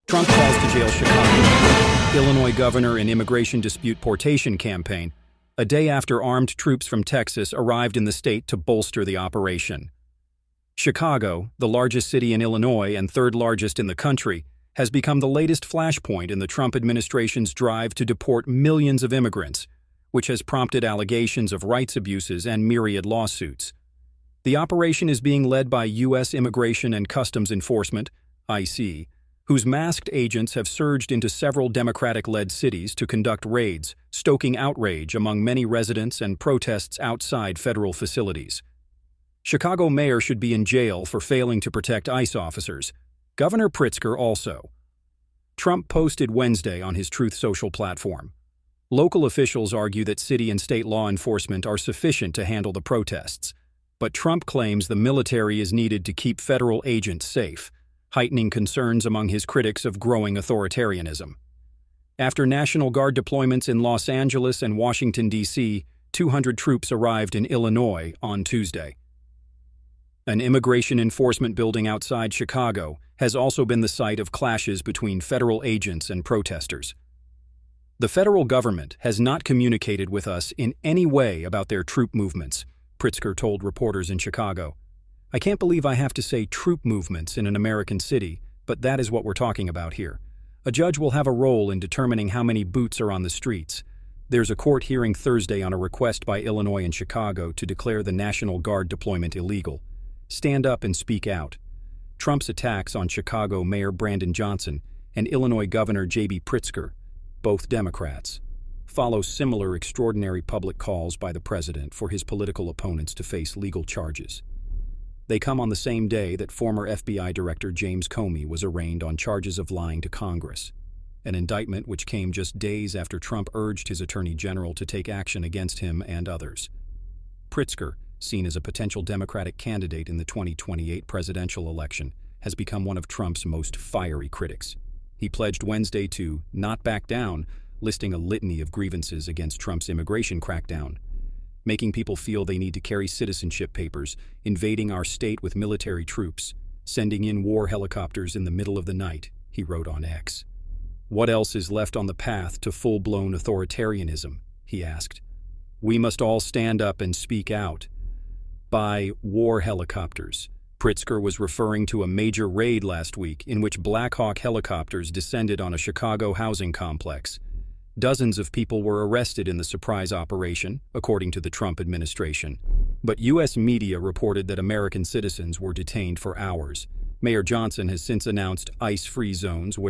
Trump calls to jail Chicago. Illinois governor in immigration dispute portation campaign, a day after armed troops from Texas arrived in the state to bolster the operation. Chicago, the largest city in Illinois and third largest in the country, has become the latest flashpoint in the Trump administration's drive to deport millions of immigrants, which has prompted allegations of rights abuses and myriad lawsuits. The operation is being led by U.S. Immigration and Customs Enforcement, IC, whose masked agents have surged into several Democratic-led cities to conduct raids, stoking outrage among many residents and protests outside federal facilities. Chicago mayor should be in jail for failing to protect ICE officers. Governor Pritzker also. Trump posted Wednesday on his Truth Social platform. Local officials argue that city and state law enforcement are sufficient to handle the protests, but Trump claims the military is needed to keep federal agents safe, heightening concerns among his critics of growing authoritarianism. After National Guard deployments in Los Angeles and Washington, D.C., 200 troops arrived in Illinois on Tuesday. An immigration enforcement building outside Chicago has also been the site of clashes between federal agents and protesters. The federal government has not communicated with us in any way about their troop movements, Pritzker told reporters in Chicago. I can't believe I have to say troop movements in an American city, but that is what we're talking about here. A judge will have a role in determining how many boots are on the streets. There's a court hearing Thursday on a request by Illinois and Chicago to declare the National Guard deployment illegal. Stand up and speak out. Trump's attacks on Chicago Mayor Brandon Johnson and Illinois Governor J.B. Pritzker, both Democrats, follow similar extraordinary public calls by the president for his political opponents to face legal charges. They come on the same day that former FBI Director James Comey was arraigned on charges of lying to Congress, an indictment which came just days after Trump urged his attorney general to take action against him and others. Pritzker, seen as a potential Democratic candidate in the 2028 presidential election, has become one of Trump's most fiery critics. He pledged Wednesday to not back down, listing a litany of grievances against Trump's immigration crackdown, making people feel they need to carry citizenship papers, invading our state with military troops, sending in war helicopters in the middle of the night, he wrote on X. What else is left on the path to full-blown authoritarianism, he asked. We must all stand up and speak out. By war helicopters, Pritzker was referring to a major raid last week in which Black Hawk helicopters descended on a Chicago housing complex. Dozens of people were arrested in the surprise operation, according to the Trump administration. But U.S. media reported that American citizens were detained for hours. Mayor Johnson has since announced ICE-free zones where